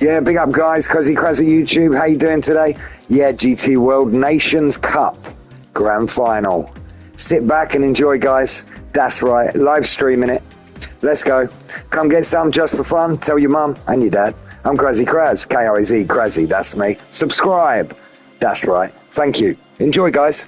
Yeah, big up guys, Kraz-e-ekraz YouTube. How you doing today? Yeah, GT World Nations Cup Grand Final. Sit back and enjoy, guys. That's right, live streaming it. Let's go. Come get some just for fun. Tell your mum and your dad. I'm Kraz-e-ekraz, K-R-A-Z, Kraz-e, that's me. Subscribe. That's right. Thank you. Enjoy, guys.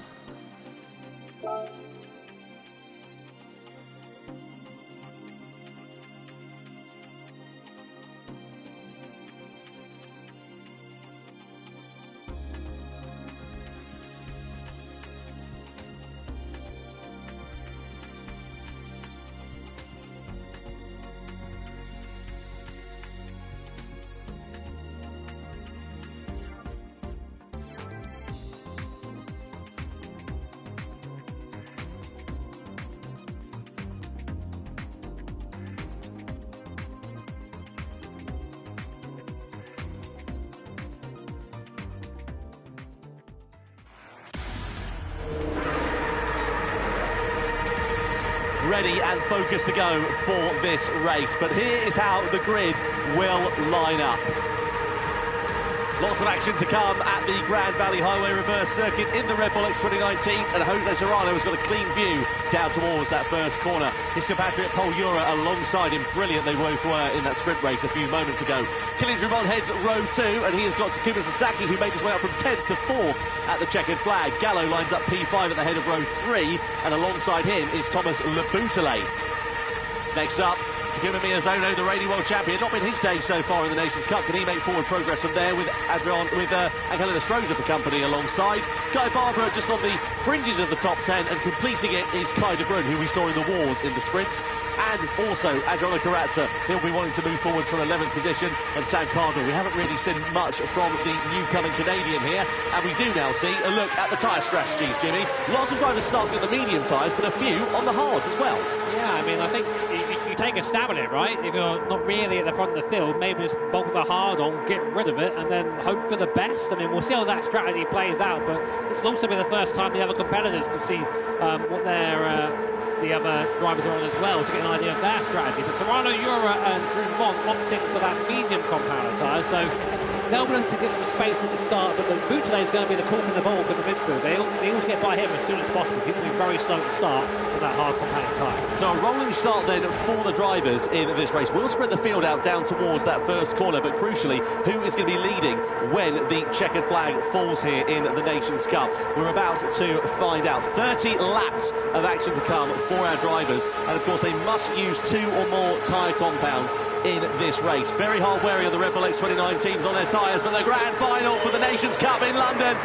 Ready and focused to go for this race, but here is how the grid will line up. Lots of action to come at the Grand Valley Highway Reverse Circuit in the Red Bull X 2019, and Jose Serrano has got a clean view down towards that first corner. His compatriot Paul Ura alongside him, brilliant they both were in that sprint race a few moments ago. Kylian Drumont heads row 2, and he has got Takuma Sasaki, who made his way up from 10th to 4th at the checkered flag. Gallo lines up P5 at the head of row 3, and alongside him is Thomas Leboutelet. Next up, Takuma Miyazono, the reigning world champion. Not been his day so far in the Nations Cup. Can he make forward progress from there with Angelina Stroza for company alongside? Guy Barber just on the fringes of the top 10, and completing it is Kai de Bruyne, who we saw in the wars in the sprint. And also Adriano Carazza, he'll be wanting to move forwards from 11th position, and Sam Cardinal. We haven't really seen much from the new-coming Canadian here, and we do now see a look at the tyre strategies, Jimmy. Lots of drivers starting at the medium tyres, but a few on the hards as well. Yeah, I mean, I think you take a stab at it, right? If you're not really at the front of the field, maybe just bolt the hard on, get rid of it, and then hope for the best. I mean, we'll see how that strategy plays out, but this will also be the first time the other competitors can see what the other drivers are on as well, to get an idea of their strategy. But Serrano, Ura and Drumont opting for that medium compound tyre, so they'll be looking to get some space at the start, but Leboutelet is going to be the cork in the ball for the midfield. They all to get by him as soon as possible. He's going to be very slow to start with that hard compound tyre. So a rolling start then for the drivers in this race. We'll spread the field out down towards that first corner, but crucially, who is going to be leading when the checkered flag falls here in the Nations Cup? We're about to find out. 30 laps of action to come for our drivers, and of course they must use 2 or more tyre compounds in this race. Very hard wearing of the Red Bull X 2019s on their tyres, but the grand final for the Nations Cup in London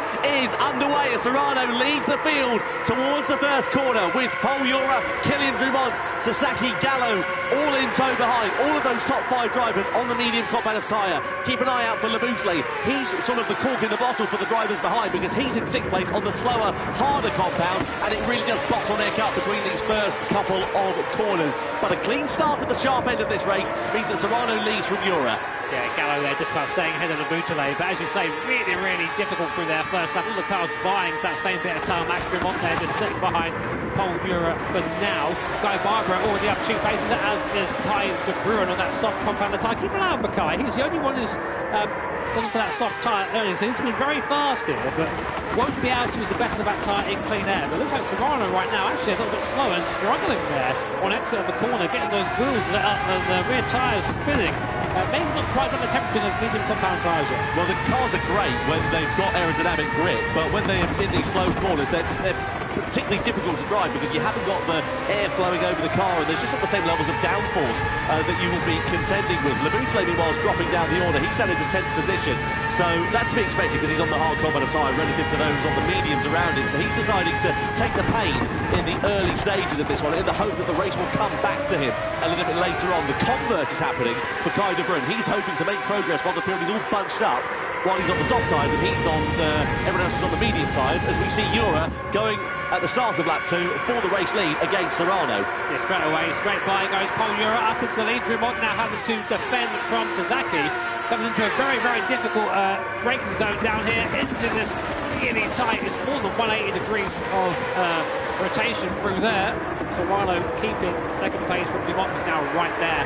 is underway as Serrano leads the field towards the first corner with Paul Ura, Kylian Drumont, Sasaki, Gallo all in tow behind. All of those top 5 drivers on the medium compound of tyre. Keep an eye out for Leboutelet. He's sort of the cork in the bottle for the drivers behind, because he's in 6th place on the slower, harder compound, and it really does bottleneck up between these first couple of corners. But a clean start at the sharp end of this race means that Serrano leads from Ura. Yeah, Gallo there just about staying ahead of Leboutelet, but as you say, really, really difficult through their first lap. All the cars vying for that same bit of tarmac. Drumont there just sitting behind Paul Ura for now. Guy Barber already up 2 paces, as is Kai de Bruyne on that soft compound tyre. Keep an eye out for Kai. He's the only one who's gone for that soft tyre earlier, so he's been very fast here, but won't be able to use the best of that tyre in clean air. But it looks like Serrano right now actually a little bit slow and struggling there on exit of the corner, getting those wheels lit up and the rear tyres spinning. Maybe not quite got the temperature of medium compound tyres yet. Well, the cars are great when they've got aerodynamic grip, but when they're in these slow corners, they're particularly difficult to drive because you haven't got the air flowing over the car, and there's just not the same levels of downforce that you will be contending with. Leboutelet, meanwhile, is dropping down the order. He's down into 10th position, so that's to be expected because he's on the hard compound of tyre relative to those on the mediums around him. So he's deciding to take the pain in the early stages of this one in the hope that the race will come back to him a little bit later on. The converse is happening for Kai de Bruyne. He's hoping to make progress while the field is all bunched up, while he's on the soft tyres and he's on everyone else is on the medium tyres, as we see Ura going at the start of lap 2 for the race lead against Serrano. Yeah, straight away, straight by goes Paul Ura up into the lead. Drumont now having to defend from Sasaki. Comes into a very, very difficult braking zone down here, into this really tight, it's more than 180 degrees of rotation through there. Serrano keeping second place from Dumont is now right there.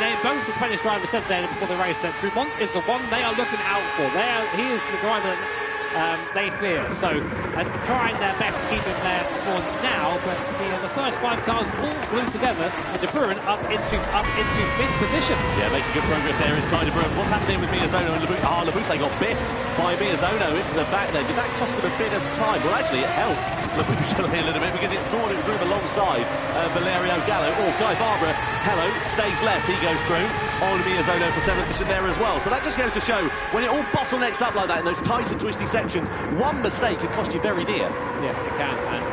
They both the Spanish drivers said there before the race that Dumont is the one they are looking out for. He is the driver they fear. So, and trying their best to keep him there for now, but the first 5 cars all glued together, and De Bruin up into 5th position. Yeah, making good progress there is Kai De Bruin. What's happening with Miyazono and Labuse got biffed by Miyazono into the back there. Did that cost him a bit of time? Well, actually, it helped Labuse a little bit because it drew him alongside Valerio Gallo. Or Guy Barbara, hello, stays left. He goes through on Miyazono for 7th position there as well. So that just goes to show when it all bottlenecks up like that in those tight and twisty sections, one mistake can cost you very dear. Yeah, it can. And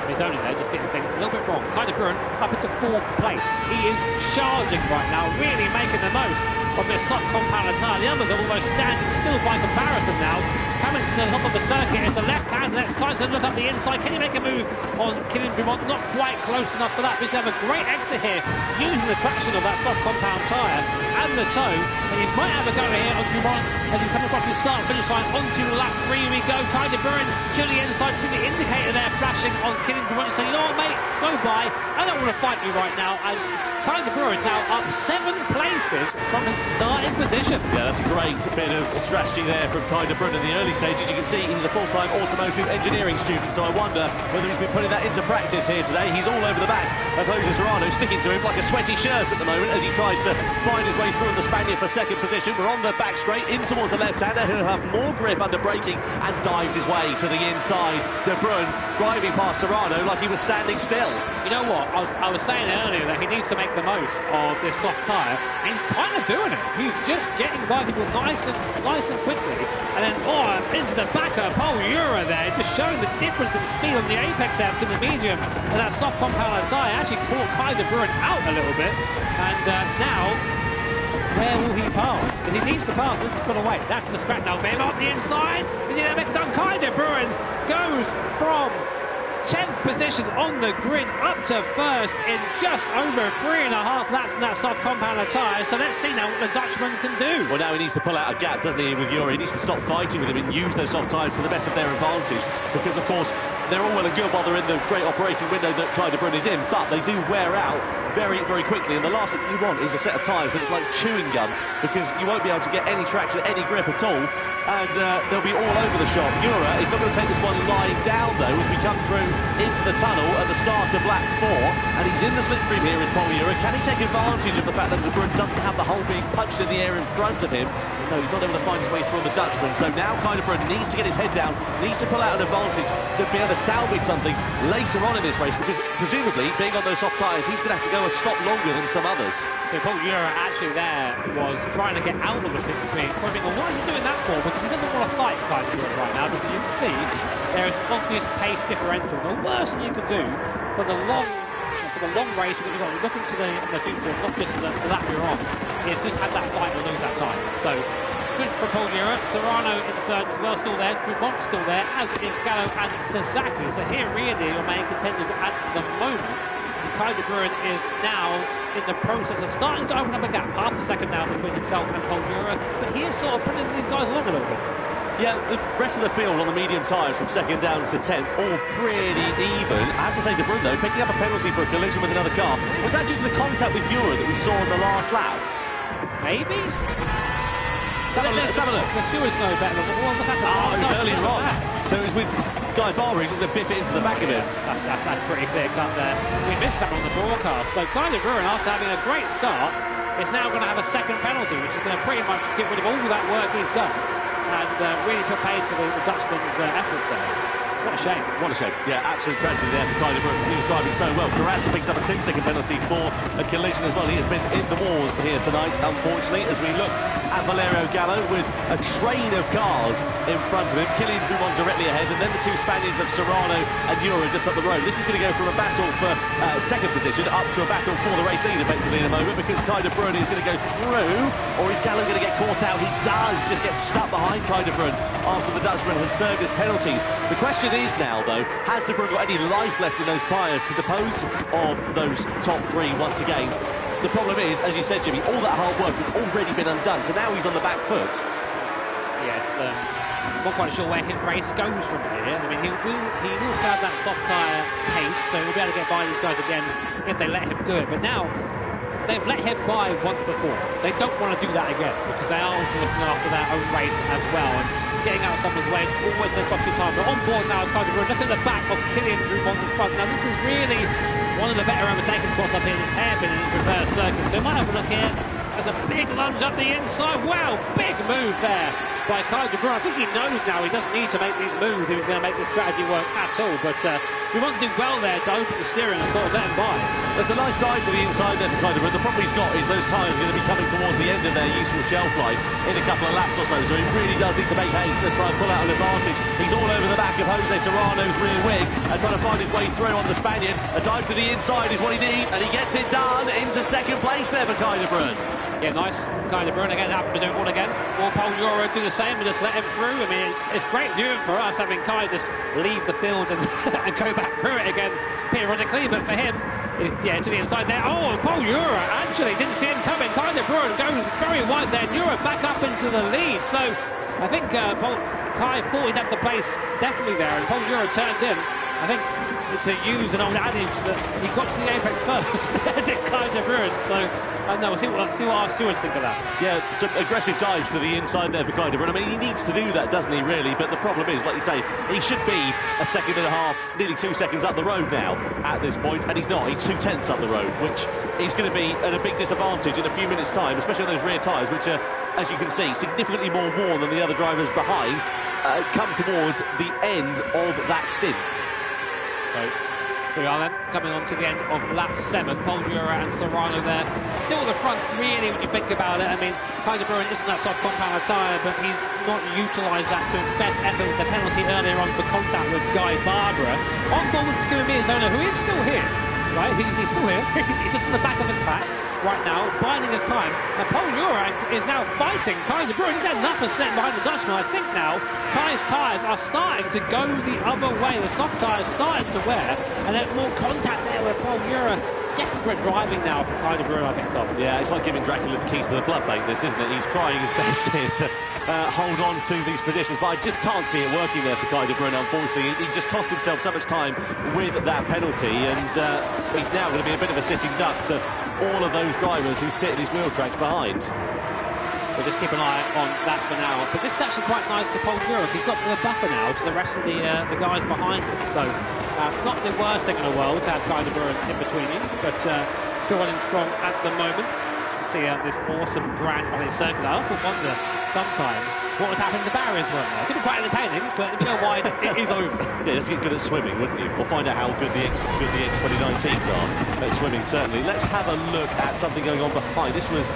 Miyazono there just getting things a little bit wrong. Kai De Bruin up into 4th place. He is charging right now, really making the most of this soft compound tyre. The others are almost standing still by comparison now. Coming to the top of the circuit, it's a left-hand, that's Kai's going to look up the inside. Can he make a move on Kylian Dumont? Not quite close enough for that. He's going to have a great exit here, using the traction of that soft compound tyre and the toe. And he might have a go here on Dumont as he comes across his start-finish line onto lap 3. We go, Kai De Bruin to the inside, to the indicator there, flashing on Kylian Dumont, saying, you know what, mate, go by. I don't want to fight you right now. And Kai De Bruin now up 7 places from his starting position. Yeah, that's a great bit of strategy there from Kai De Bruin in the early stages. You can see he's a full-time automotive engineering student, so I wonder whether he's been putting that into practice here today. He's all over the back of Jose Serrano, sticking to him like a sweaty shirt at the moment as he tries to find his way through the Spaniard for 2nd position. We're on the back straight in towards the left-hander. He'll have more grip under braking and dives his way to the inside. De Bruin driving past Serrano like he was standing still. You know what? I was saying earlier that he needs to make the most of this soft tyre, and he's kind of doing it. He's just getting by people nice and quickly, and then into the back of Paul Ura there, just showing the difference in speed on the apex there to the medium, and that soft compound tyre actually caught Kai De Bruin out a little bit, and now where will he pass? Because he needs to pass, he's just gone away. That's the strat now for him up the inside, and yeah, Kai De Bruin goes from 10th position on the grid up to 1st in just over 3.5 laps in that soft compound tyre. So let's see now what the Dutchman can do. Well, now he needs to pull out a gap, doesn't he, with Yuri? He needs to stop fighting with him and use those soft tyres to the best of their advantage, because of course they're all well and good while they're in the great operating window that Kai De Bruin is in, but they do wear out very, very quickly, and the last thing you want is a set of tyres that's like chewing gum, because you won't be able to get any traction, any grip at all, and they'll be all over the shop. Ura is not going to take this one lying down though as we come through into the tunnel at the start of lap 4, and he's in the slipstream here is Paul Ura. Can he take advantage of the fact that De Bruin doesn't have the hole being punched in the air in front of him? No, he's not able to find his way through the Dutchman, so now Kai De Bruin needs to get his head down, needs to pull out an advantage to be able to salvage something later on in this race, because presumably being on those soft tyres he's going to have to go a stop longer than some others. So Paul Ura actually there was trying to get out of the slipstream, probably thinking, well, why is he doing that for? Because he doesn't want to fight Kai De Bruin right now, because you can see there is obvious pace differential. The worst thing you can do for the long race, you've got to look into the future, not just the lap you're on, is just have that fight or lose that time. So good for Paul Ura. Serrano in 3rd as well, still there. Dumont still there, as is Gallo and Sasaki. So here really your main contenders at the moment. And Kai De Bruin is now in the process of starting to open up a gap, half a second now between himself and Paul Ura, but he is sort of putting these guys along a little bit. Yeah, the rest of the field on the medium tyres from 2nd down to 10th, all pretty even. I have to say, De Bruin, though, picking up a penalty for a collision with another car. Was that due to the contact with Ura that we saw in the last lap? Maybe? Let's have a look. The stewards know better than what was happening. Oh, it was earlier on. So it was with Guy Barbara, he's just going to biff it into the back of him. That's pretty clear cut there. We missed that on the broadcast. So Kai De Bruin, after having a great start, is now going to have a 2nd penalty, which is going to pretty much get rid of all that work he's done and really put paid to the Dutchman's efforts there. What a shame. What a shame. Yeah, absolute tragedy there for Kai De Bruin. He was driving so well. Kraz picks up a 2-second penalty for a collision as well. He has been in the wars here tonight, unfortunately, as we look at Valerio Gallo with a train of cars in front of him. Kylian Dumont directly ahead, and then the 2 Spaniards of Serrano and Ura just up the road. This is going to go from a battle for 2nd position up to a battle for the race lead effectively in a moment, because Kai De Bruin is going to go through, or is Gallo going to get caught out? He does just get stuck behind Kai De Bruin after the Dutchman has served his penalties. The question is now, though, has De Bruin got any life left in those tyres to dispose of those top 3 once again? The problem is, as you said, Jimmy, all that hard work has already been undone, so now he's on the back foot. Yeah, I'm not quite sure where his race goes from here. I mean, he will still have that soft tyre pace, so he'll be able to get by these guys again if they let him do it. But now, they've let him by once before. They don't want to do that again because they are also looking after their own race as well. And getting out of someone's way is always a costly time. But on board now, Kraz-e, look at the back of Kylian Drumont in front. Now, this is really one of the better overtaking spots up here. This hairpin in his reverse circuit. So we might have a look here. There's a big lunge up the inside. Wow, big move there by Kraz-e. I think he knows now he doesn't need to make these moves if he's going to make this strategy work at all. But we want to do well there to open the steering and sort of let him by. There's a nice dive to the inside there for Kraz-e, but the problem he's got is those tyres are going to be coming towards the end of their useful shelf life in a couple of laps or so, so he really does need to make haste and try and pull out an advantage. He's all over the back of Jose Serrano's rear wing and trying to find his way through on the Spaniard. A dive to the inside is what he needs, and he gets it done into second place there for Kraz-e. Yeah, nice Kraz-e again, having to do it all again. Will Paul Euro do the same and just let him through? I mean, it's great viewing for us having Kraz-e just leave the field and, and go back through it again periodically, but for him, yeah, to the inside there. Oh, Paul Euro actually didn't see him coming. Kraz-e goes very wide there. Euro back up into the lead. So I think Kai thought he'd have the place definitely there, and Paul Euro turned in. I think to use an old adage that he got to the apex first, did Kraz-e. So I know, we'll see what our stewards think of that. Yeah, some aggressive dives to the inside there for Kraz-e. I mean, he needs to do that, doesn't he, really? But the problem is, like you say, he should be a second and a half, nearly 2 seconds up the road now at this point, and he's not. He's 2/10 up the road, which is going to be at a big disadvantage in a few minutes' time, especially on those rear tyres, which are, as you can see, significantly more worn than the other drivers behind, come towards the end of that stint. So here we are then, coming on to the end of lap 7. Paul Euro and Serrano there. Still the front, really, when you think about it. I mean, Kraz-e isn't that soft compound tyre, but he's not utilised that to its best effort with the penalty earlier on for contact with Guy Barbara. On board with Zona, who is still here, right? He's still here. He's just in the back of his pack right now, biding his time. And Paul Euro is now fighting Kraz-e. He's had enough of sitting behind the Dutchman. I think now Kai's tyres are starting to go the other way. The soft tyres starting to wear, and then more contact there with Paul Euro. Desperate driving now from Kraz-e, I think, Tom. Yeah, it's like giving Dracula the keys to the blood bank, this, isn't it? He's trying his best here to hold on to these positions, but I just can't see it working there for Kraz-e, unfortunately. He just cost himself so much time with that penalty, and he's now going to be a bit of a sitting duck to all of those drivers who sit in his wheel tracks behind. We'll just keep an eye on that for now. But this is actually quite nice for Paul Euro. He's got the buffer now to the rest of the guys behind him. So not the worst thing in the world to have Kraz-e in between you, but still running strong at the moment. See this awesome Grand Valley circuit. I often wonder sometimes what would happen if the barriers weren't there. It could be quite entertaining, but if you know why, it is over. Yeah, just get good at swimming, wouldn't you? Or find out how good the X2019s are at swimming, certainly. Let's have a look at something going on behind. This was,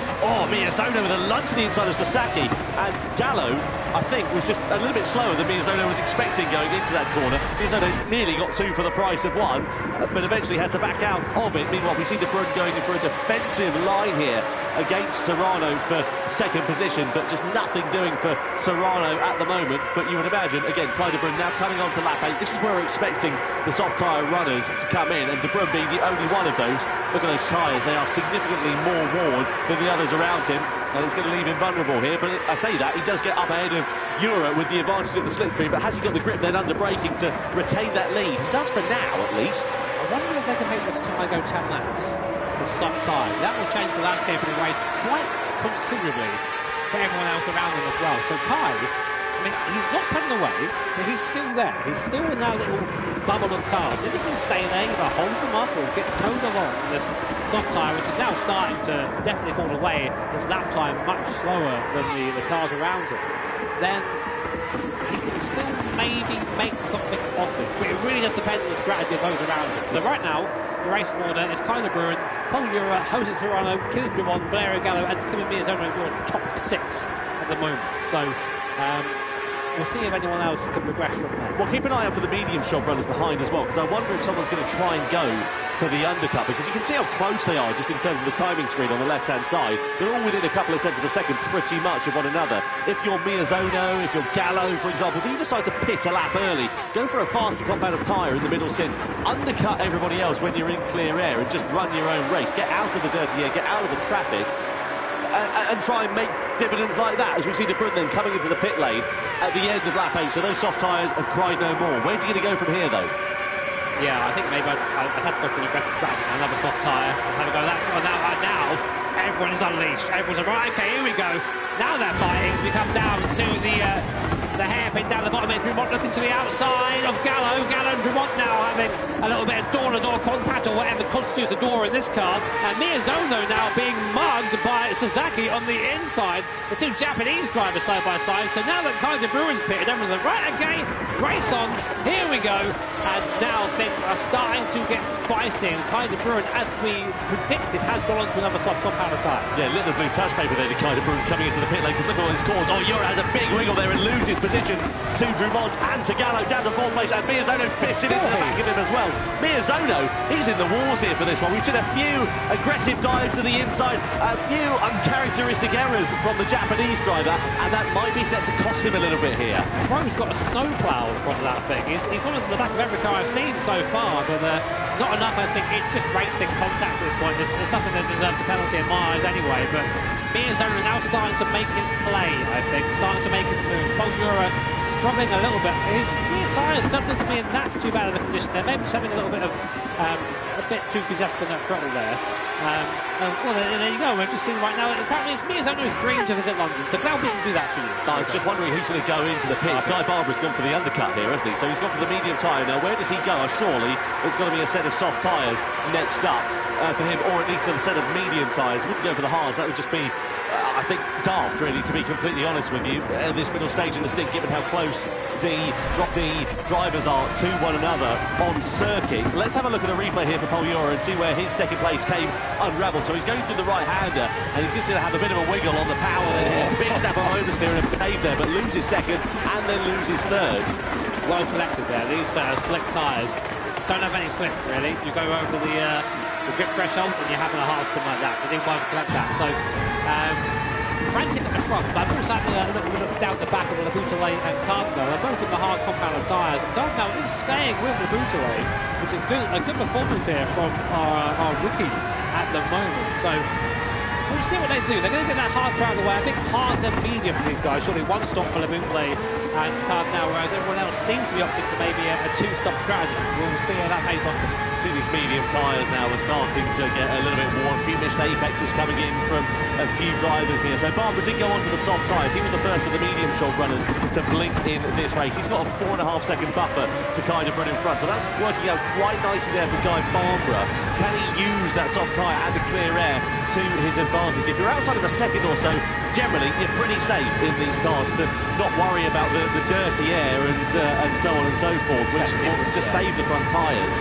Miyazono with a lunge to the inside of Sasaki. And Gallo, I think, was just a little bit slower than Miyazono was expecting going into that corner. Miyazono nearly got 2 for the price of 1, but eventually had to back out of it. Meanwhile, we see De Bruyne going in for a defensive line here against Serrano for second position, but just nothing doing for Serrano at the moment. But you would imagine, again, Kraz-e now coming on to lap 8. This is where we're expecting the soft tyre runners to come in, and De Bruyne being the only one of those. Look at those tyres, they are significantly more worn than the others around him, and it's going to leave him vulnerable here. But I say that, he does get up ahead of Euro with the advantage of the slipstream, but has he got the grip then under braking to retain that lead? He does for now, at least. I wonder if they can make this tyre go 10 laps. The soft tyre. That will change the landscape of the race quite considerably for everyone else around him as well. So Kai, I mean, he's not putting away, but he's still there. He's still in that little bubble of cars. If he can stay there, either hold them up or get towed along this soft tyre, which is now starting to definitely fall away, his lap time much slower than the cars around him, then he can still maybe make something of this. But it really just depends on the strategy of those around him. So right now, the racing order is Kraz-e, Paul Euro, Jose Serrano, Kylian Drumont, Valerio Gallo, and Miyazono are top 6 at the moment. So we'll see if anyone else can progress from there. Well, keep an eye out for the medium shop runners behind as well, because I wonder if someone's going to try and go for the undercut, because you can see how close they are just in terms of the timing screen on the left-hand side. They're all within a couple of tenths of a second pretty much of one another. If you're Miyazono, if you're Gallo, for example, do you decide to pit a lap early, go for a faster compound of tyre in the middle stint, undercut everybody else when you're in clear air and just run your own race, get out of the dirty air, get out of the traffic, and try and make dividends like that, as we see De Bruyne then coming into the pit lane at the end of lap 8. So those soft tyres have cried no more. Where's he going to go from here, though? Yeah, I think maybe I'd have to go for an aggressive strategy. Another soft tyre and have a go that. Now everyone is unleashed. Everyone's like, right, okay, here we go. Now they're fighting as we come down to the hairpin down the bottom end. Dumont looking to the outside of Gallo. Gallo and Dumont now having a little bit of door-to-door contact, or whatever constitutes a door in this car. And Miyazono now being mugged by Sasaki on the inside. The two Japanese drivers side by side. So now that Kai De Bruyne's pitted, everyone's like, right, okay, race on. Here we go. And now things are starting to get spicy. And Kai De Bruyne, as we predicted, has gone on to another soft compounder tyre. Yeah, little blue touch paper there to Kai De Bruyne coming into the pit lane, because look at all this cause. Oh, Euro has a big wiggle there and loses positions to Dumont and to Gallo down to 4th place, and Miyazono biffs it into the back of him as well. Miyazono, he's in the wars here for this one. We've seen a few aggressive dives to the inside, a few uncharacteristic errors from the Japanese driver, and that might be set to cost him a little bit here. Bro's got a snowplow in front of that thing. He's gone into the back of every car I've seen so far, but not enough. I think it's just racing contact at this point. There's nothing that deserves a penalty in my eyes anyway, but Miyazono now starting to make his play, I think, starting to make his move. Bonura struggling a little bit. His rear tyres don't look to be in that too bad of a condition. They're maybe just having a little bit of a bit too enthusiastic on that throttle there. Well, there you go. We're just seeing right now, apparently it's Miyazono's dream to visit London, so glad we can do that for you. I was just wondering who's going to go into the pits. Guy Barbara's gone for the undercut here, hasn't he? So he's gone for the medium tyre. Now, where does he go? Surely it's going to be a set of soft tyres next up for him, or at least a set of medium tyres. Wouldn't go for the hards. That would just be, I think, daft, really, to be completely honest with you, at this middle stage in the stint, given how close the drivers are to one another on circuit. Let's have a look at a replay here for Paul Euro and see where his second place came unravelled. So he's going through the right-hander, and he's going to have a bit of a wiggle on the power there. Big snap on oversteer and a cave there, but loses second and then loses third. Well collected there. These slick tyres don't have any slip, really. You go over the grip threshold and you're having a hard spin like that, so they won't collect that. So frantic at the front, but I'm also having a little look down the back of Laboutelet and Cardinal. They're both in the hard compounder tyres, and Cardinal is staying with Laboutelet, which is good, a good performance here from our rookie at the moment. So we'll see what they do. They're going to get that hard crowd away. I think hard then medium for these guys. Surely one stop for Laboutelet and Cardinal, whereas everyone else seems to be opting for maybe a two-stop strategy. We'll see how that pays off. See these medium tyres now are starting to get a little bit worn. A few missed apexes coming in from a few drivers here. So Barbara did go on to the soft tyres. He was the first of the medium short runners to blink in this race. He's got a 4.5-second buffer to kind of run in front. So that's working out quite nicely there for Guy Barbara. Can he use that soft tyre and the clear air to his advantage? If you're outside of a second or so, generally you're pretty safe in these cars to not worry about the dirty air and so on and so forth, which will just save the front tyres.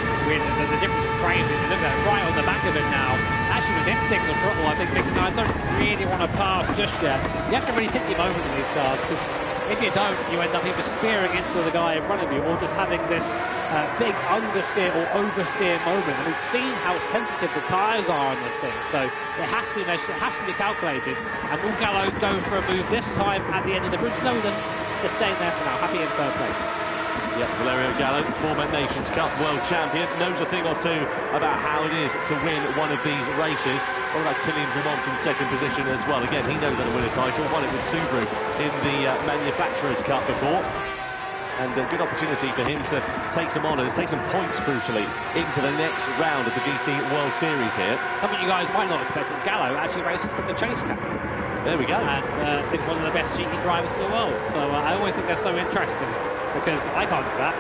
The difference is crazy. You look at it right on the back of it now. Actually, with lifting the throttle, I think I don't really want to pass just yet. You have to really hit your moment in these cars, because if you don't, you end up either spearing into the guy in front of you or just having this big understeer or oversteer moment. And we've seen how sensitive the tyres are on this thing, so it has to be measured, it has to be calculated. And will Gallo go for a move this time at the end of the bridge? No, they're staying there for now, happy in third place. Yep, Valerio Gallo, former Nations Cup world champion, knows a thing or two about how it is to win one of these races. What about Kylian Drumont in second position as well? Again, he knows how to win a title, won it with Subaru in the Manufacturers' Cup before. And a good opportunity for him to take some honours, take some points, crucially, into the next round of the GT World Series here. Something you guys might not expect is Gallo actually races from the chase cam. There we go. And is one of the best GT drivers in the world. So I always think they're so interesting, because I can't do that.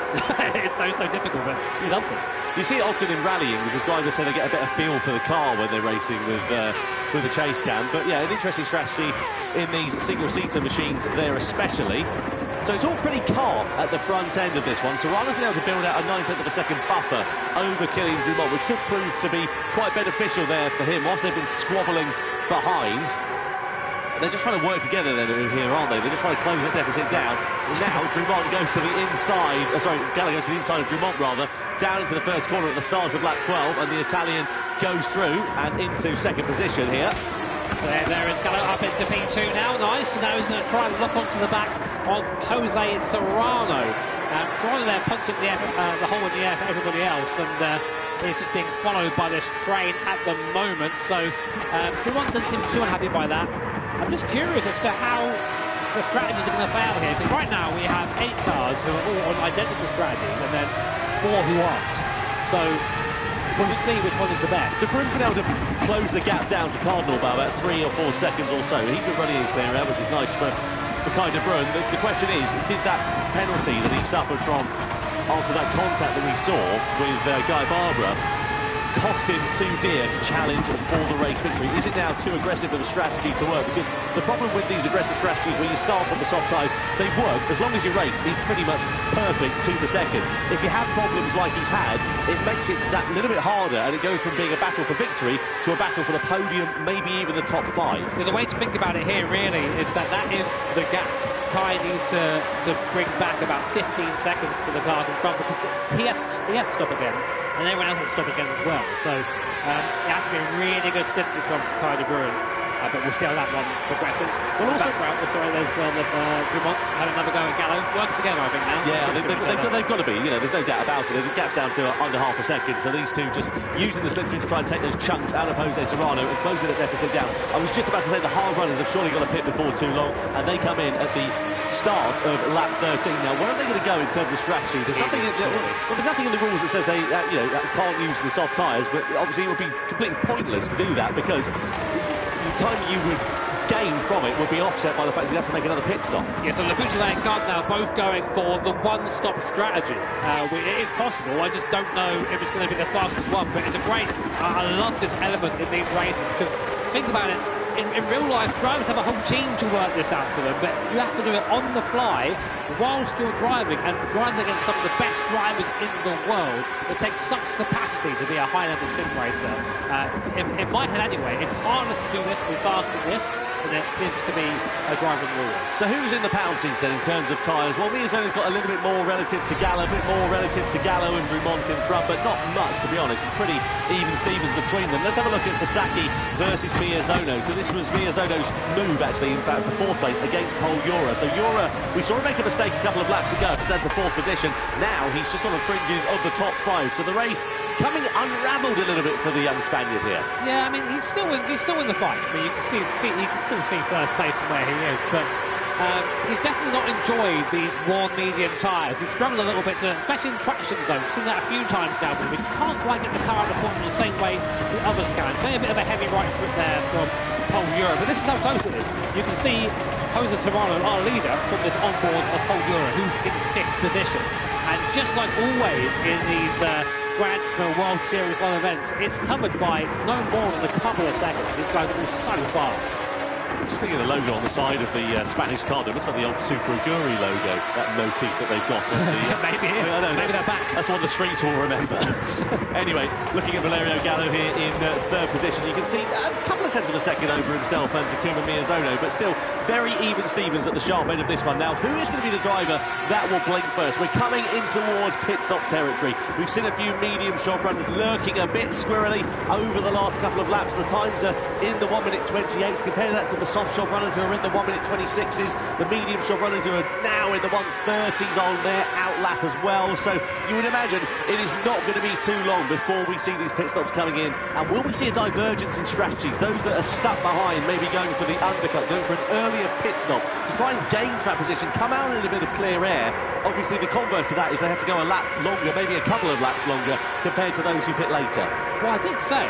It's so difficult, but he loves it. You see it often in rallying, because drivers say they get a better feel for the car when they're racing with the chase cam. But yeah, an interesting strategy in these single-seater machines there especially. So it's all pretty calm at the front end of this one. Serrano's been able to build out a 9/10 of a second buffer over Kylian Drumont, which could prove to be quite beneficial there for him, whilst they've been squabbling behind. They're just trying to work together then here, aren't they? They're just trying to close the deficit down. Now Drumont goes to the inside, Gallo goes to the inside of Drumont, rather, down into the first corner at the start of lap 12, and the Italian goes through and into second position here. So there is Gallo up into P2 now, nice. Now he's going to try and look onto the back of Jose and Serrano. Serrano there punching the hole in the air for everybody else, and is just being followed by this train at the moment. So Dumont doesn't seem too unhappy by that. I'm just curious as to how the strategies are going to play out here, because right now we have 8 cars who are all on identical strategies and then 4 who aren't. So we'll just see which one is the best. So Broom's been able to close the gap down to Cardinal by about 3 or 4 seconds or so. He's been running in clear air, which is nice for Kai de Bruin. The question is, did that penalty that he suffered from after that contact that we saw with Guy Barbara cost him too dear to challenge for the race victory? Is it now too aggressive of a strategy to work? Because the problem with these aggressive strategies where you start on the soft tyres, they work as long as your rate is pretty much perfect to the second. If you have problems like he's had, it makes it that little bit harder, and it goes from being a battle for victory to a battle for the podium, maybe even the top 5. Well, the way to think about it here really is that is the gap. Kai needs to bring back about 15 seconds to the cars in front, because he has to stop again, and everyone else has to stop again as well. So it has to be a really good stint this one for Kai de Bruin. But we'll see how that one progresses. Well, also, there's Dumont had another go at Gallo. Working together, I think, now. Yeah, they've got to be. You know, there's no doubt about it. The gap's down to under half a second, so these two just using the slipstream to try and take those chunks out of Jose Serrano and closing the deficit down. I was just about to say the hard runners have surely got to pit before too long, and they come in at the start of lap 13. Now, where are they going to go in terms of strategy? There's nothing. There's nothing in the rules that says they, can't use the soft tyres, but obviously it would be completely pointless to do that, because the time you would gain from it would be offset by the fact that you have to make another pit stop. Yeah, so Laboutelet and Card now both going for the one-stop strategy. It is possible. I just don't know if it's going to be the fastest one, but it's a great... I love this element in these races, because think about it, in real life, drivers have a whole team to work this out for them, but you have to do it on the fly whilst you're driving, and driving against some of the best drivers in the world. It takes such capacity to be a high-level sim racer. In my head anyway, it's harder to do this and be fast at this than it is to be a driver in real life. So who's in the pounces then in terms of tyres? Well, Miazono's got a little bit more relative to Gallo, a bit more relative to Gallo and Dumont in front, but not much, to be honest. It's pretty even Stevens between them. Let's have a look at Sasaki versus Miyazono. So this was Miyazono's move, actually, in fact, for 4th place against Paul Ura. So Ura, we saw him make a mistake a couple of laps ago, down to 4th position. Now he's just on the fringes of the top 5. So the race coming unravelled a little bit for the young Spaniard here. Yeah, I mean, he's still in the fight. I mean, you can still see first place from where he is, but he's definitely not enjoyed these worn medium tyres. He's struggled a little bit, especially in traction zones. We've seen that a few times now, but he just can't quite get the car at the point in the same way the others can. It's maybe a bit of a heavy right foot there from Paul Ura, but this is how close it is. You can see Jose Serrano, our leader, from this onboard of Paul Ura, who's in 5th position. And just like always in these Grand Prix World Series live events, it's covered by no more than a couple of seconds. These guys are all so fast. Just thinking of the logo on the side of the Spanish card, it looks like the old Super Aguri logo, that motif that they've got on the... Maybe it is. Maybe they're back. That's what the streets will remember. Anyway, looking at Valerio Gallo here in 3rd position, you can see a couple of tenths of a second over himself and Takuma Miyazono, but still very even Stevens at the sharp end of this one. Now, who is going to be the driver that will blink first? We're coming in towards pit stop territory. We've seen a few medium shot runners lurking a bit squirrely over the last couple of laps. The times are in the 1:28. Compare that to the soft shot runners who are in the 1:26s, the medium shot runners who are now in the 1:30s on their outlap as well. So you would imagine it is not going to be too long before we see these pit stops coming in. And will we see a divergence in strategies? Those that are stuck behind, maybe going for the undercut, going for an earlier pit stop to try and gain track position, come out in a bit of clear air. Obviously, the converse to that is they have to go a lap longer, maybe a couple of laps longer, compared to those who pit later. Well, I did say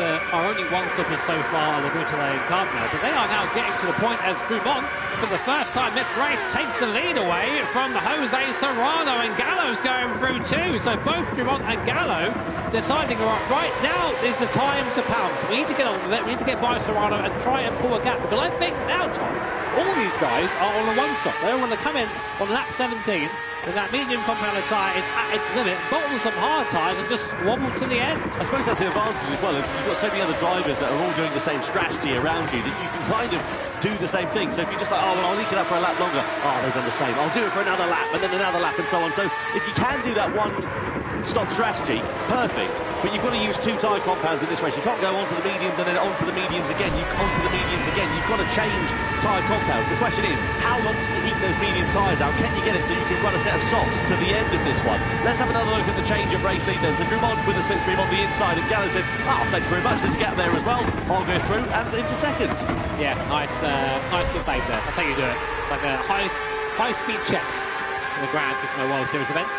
that our only one-stoppers so far are Laboutelet and Card now, but they are now getting to the point as Dumont, for the first time this race, takes the lead away from Jose Serrano, and Gallo's going through too. So both Dumont and Gallo deciding, right now is the time to pounce. We need to get on with it. We need to get by Serrano and try and pull a gap, because I think now, Tom, all these guys are on a one-stop. They all want to come in on lap 17. With that medium compounded tyre is at its limit, bottle some hard tyres and just wobble to the end. I suppose that's the advantage as well. You've got so many other drivers that are all doing the same strategy around you that you can kind of do the same thing. So if you're just like, oh, well, I'll leak it up for a lap longer. Oh, they've done the same. I'll do it for another lap and then another lap and so on. So if you can do that one stop strategy, perfect. But you've got to use two tyre compounds in this race. You can't go onto the mediums and then onto the mediums again. Onto the mediums again. You've got to change tyre compounds. The question is, how long can you keep those medium tyres out? Can you get it so you can run a set of softs to the end of this one? Let's have another look at the change of race lead then. So Drummond with a slipstream on the inside, and Gallo said, "Oh, thanks very much. There's a gap there as well. I'll go through and into second." Yeah, nice debate there. That's how you do it. It's like a high-speed chess in the Grand World Series events.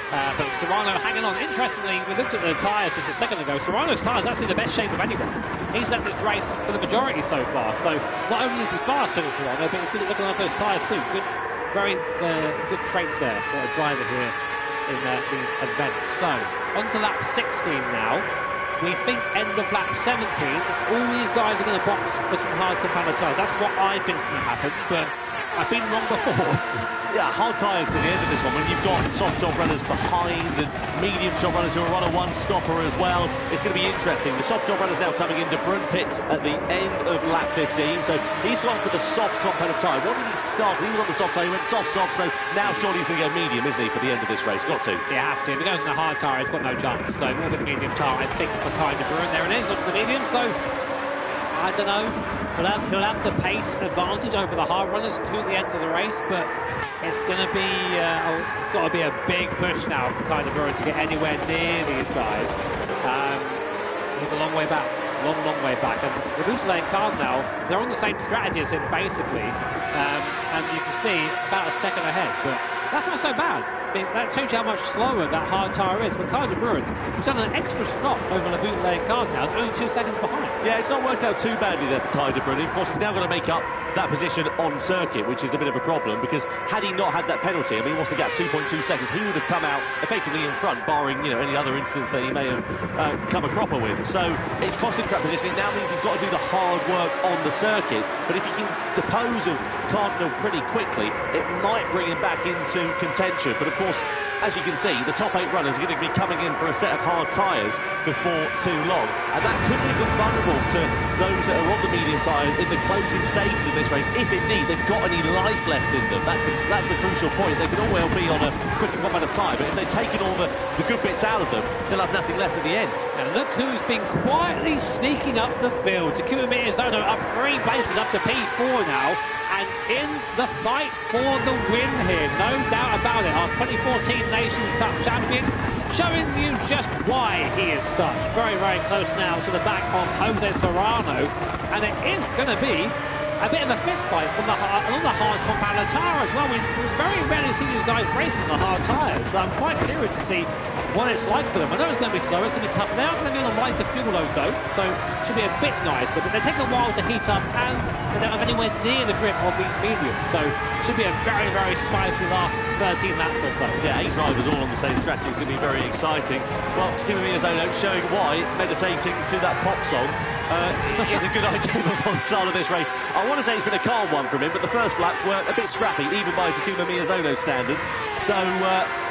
But Serrano hanging on. Interestingly, we looked at the tyres just a second ago. Serrano's tyres actually the best shape of anyone. He's led this race for the majority so far. So not only is he faster than Serrano, but he's good at looking after those tyres too. Good, very good traits there for a driver here in these events. So on to lap 16 now. We think end of lap 17, all these guys are going to box for some hard compound tyres. That's what I think is going to happen, but I've been wrong before. Yeah, hard tyres to the end of this one when you've got soft shop runners behind and medium shop runners who are on a one-stopper as well. It's going to be interesting. The soft shop runners now coming into Brun Pitts at the end of lap 15, so he's gone for the soft compound of tyre. What did he start? He was on the soft side, he went soft, so now surely he's going to go medium, isn't he, for the end of this race? Got to. He has to. If he goes in a hard tyre, he's got no chance. So more with the medium tyre, I think, for kind of Brun. There it is, onto the medium, so I don't know. He'll have the pace advantage over the hard runners to the end of the race, but it's going to be it's got to be a big push now from Kai de Buren to get anywhere near these guys. He's a long way back, long way back. And Raboutelet and Khan now, they're on the same strategy as him basically, and you can see about a second ahead, but that's not so bad. I mean, that shows you how much slower that hard tyre is. But Kai de Buren, who's done an extra stop over Raboutelet and Khan now, is only 2 seconds behind. Yeah, it's not worked out too badly there for Kai de Buren. Of course, he's now got to make up that position on circuit, which is a bit of a problem, because had he not had that penalty, I mean, what's the gap? 2.2 seconds. He would have come out effectively in front, barring, you know, any other instance that he may have come a cropper with. So it's cost him track position. It now means he's got to do the hard work on the circuit. But if he can dispose of Cardinal pretty quickly, it might bring him back into contention. But of course, as you can see, the top 8 runners are going to be coming in for a set of hard tyres before too long, and that could leave them vulnerable to those that are on the medium tyre in the closing stages of this race, if indeed they've got any life left in them. That's the crucial point. They could all well be on a quicker compound of tyre, but if they've taken all the good bits out of them, they'll have nothing left at the end. And look who's been quietly sneaking up the field. Takuma Miyazono up 3 places, up to P4 now, and in the fight for the win here, no doubt about it. Our 2014 Nations Cup champion, showing you just why he is such. Very, very close now to the back of Jose Serrano, and it is going to be a bit of a fist fight on the hard compound tyre as well. We very rarely see these guys racing on the hard tyres, so I'm quite curious to see what it's like for them. I know it's going to be slow, it's going to be tough. They are going to be on a lighter fuel load though, so it should be a bit nicer, but they take a while to heat up and they don't have anywhere near the grip of these mediums, so it should be a very, very spicy last 13 laps or so. Yeah, 8 drivers all on the same strategy. It's going to be very exciting. Well, Takuma Miyazono showing why meditating to that pop song is a good idea before the start of this race. I want to say it's been a calm one from him, but the first laps were a bit scrappy, even by Takuma Miyazono standards. So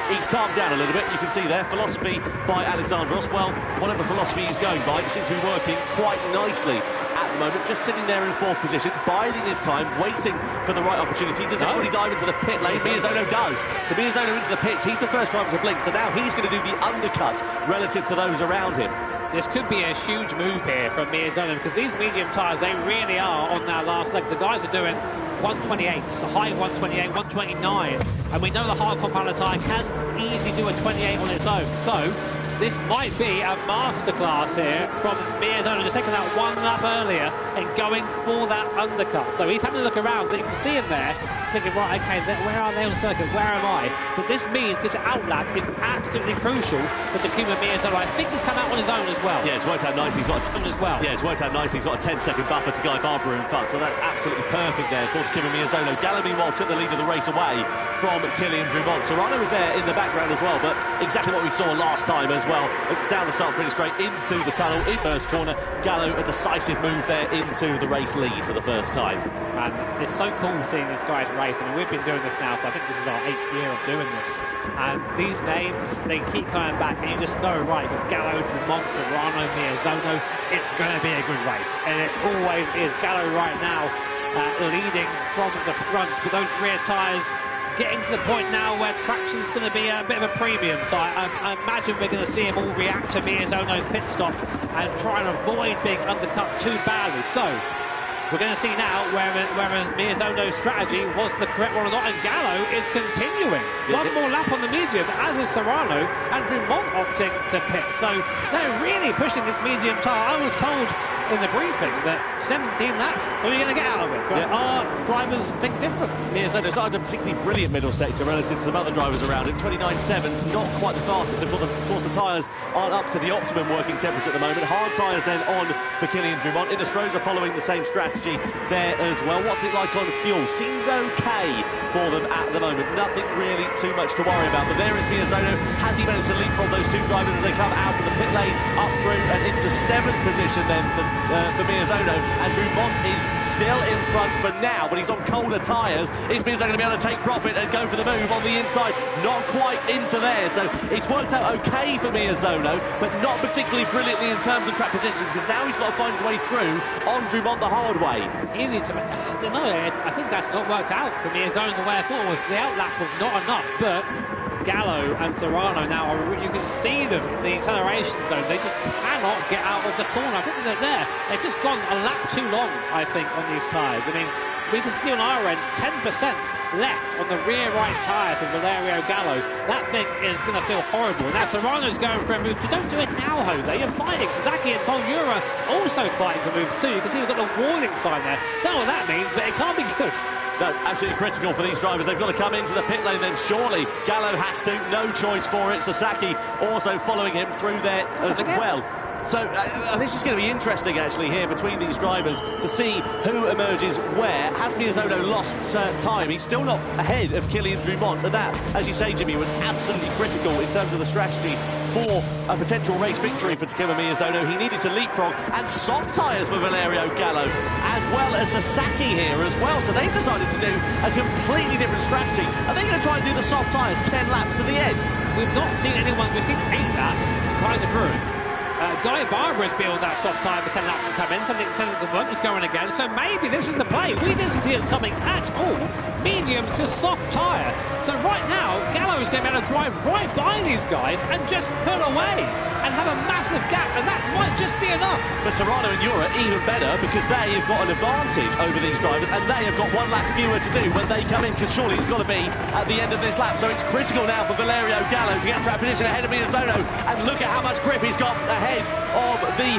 he's calmed down a little bit. You can see there, philosophy by Alexandros. Well, whatever philosophy he's going by, it seems to be working quite nicely at the moment. Just sitting there in 4th position, biding his time, waiting for the right opportunity. Does anybody dive into the pit lane? Miyazono does. So Miyazono into the pits. He's the first driver to blink. So now he's going to do the undercut relative to those around him. This could be a huge move here from Miyazono, because these medium tyres, they really are on their last legs. The guys are doing 128s, high 128, 129, and we know the hard compound tyre can easily do a 28 on its own. So this might be a masterclass here from Miyazono, just taking that 1 lap earlier and going for that undercut. So he's having a look around, but you can see him there, thinking, right, okay, where are they on the circuit? Where am I? But this means this outlap is absolutely crucial for Takuma Miyazono. I think he's come out on his own as well. Yeah, it's worked out nicely. He's got a 10 as well. Yeah, it's worked out nicely. He's got a 10-second buffer to Guy Barbara in front, so that's absolutely perfect there for Takuma Miyazono. Gallo, meanwhile, took the lead of the race away from Kilian Drummond. Serrano was there in the background as well, but exactly what we saw last time as well. Down the start finish straight into the tunnel in first corner. Gallo, a decisive move there into the race lead for the first time. And it's so cool seeing these guys race. I mean, we've been doing this now for, I think this is our 8th year of doing this. And these names, they keep coming back, and you just know, right, you've got Gallo, Drummond, Serrano, Miyazono. It's going to be a good race, and it always is. Gallo right now leading from the front, with those rear tyres getting to the point now where traction's going to be a bit of a premium. So I imagine we're going to see him all react to Miyazono's pit stop and try and avoid being undercut too badly. So we're going to see now whether Miyazono's strategy was the correct one or not, and Gallo is continuing. One more lap on the medium, as is Serrano, and Dumont opting to pit. So they're really pushing this medium tyre. I was told in the briefing that 17 laps, so you're going to get out of it. But our drivers think different. Miyazono started a particularly brilliant middle sector relative to some other drivers around him. 29.7's not quite the fastest. Of course, the tyres aren't up to the optimum working temperature at the moment. Hard tyres then on for Kylian Dumont. Interstrada following the same strategy there as well. What's it like on fuel? Seems okay for them at the moment. Nothing really too much to worry about. But there is Miyazono. Has he managed to leapfrog those two drivers as they come out of the pit lane, up through and into 7th position then for Miyazono? And Dumont is still in front for now, but he's on colder tyres. Is Miyazono going to be able to take profit and go for the move on the inside? Not quite into there. So it's worked out okay for Miyazono, but not particularly brilliantly in terms of track position, because now he's got to find his way through on Dumont the hard way. He needs to, I don't know, I think that's not worked out for Miyazono the way I thought it was. The outlap was not enough, but Gallo and Serrano now, you can see them in the acceleration zone. They just cannot get out of the corner. I think they're there. They've just gone a lap too long, I think, on these tyres. I mean, we can see on our end 10% left on the rear right tyre for Valerio Gallo. That thing is going to feel horrible. Now Serrano's going for a move. Don't do it now, Jose. You're fighting. Sasaki and Paul Ura also fighting for moves too. You can see they've got the warning sign there. Don't know what that means, but it can't be good. No, absolutely critical for these drivers. They've got to come into the pit lane then, surely. Gallo has to, no choice for it. Sasaki also following him through there as well. So this is going to be interesting actually here between these drivers to see who emerges where. Has Miyazono lost time? He's still not ahead of Kylian Dumont, and that, as you say, Jimmy, was absolutely critical in terms of the strategy for a potential race victory for Takuma Miyazono. He needed to leapfrog, and soft tyres for Valerio Gallo, as well as Sasaki here as well. So they've decided to do a completely different strategy. Are they going to try and do the soft tyres 10 laps to the end? We've not seen anyone, we've seen 8 laps, kind of brewing. Guy Barbara's been on that soft tyre for 10 laps and come in. Something says it can work, it's going again. So maybe this is the play. We didn't see it coming at all. Medium to soft tyre. So right now, Gallo is going to be able to drive right by these guys and just pull away and have a massive gap, and that might just be enough. But Serrano and Ura even better, because they have got an advantage over these drivers, and they have got 1 lap fewer to do when they come in, because surely it's got to be at the end of this lap. So it's critical now for Valerio Gallo to get track position ahead of Miyazono, and look at how much grip he's got ahead of the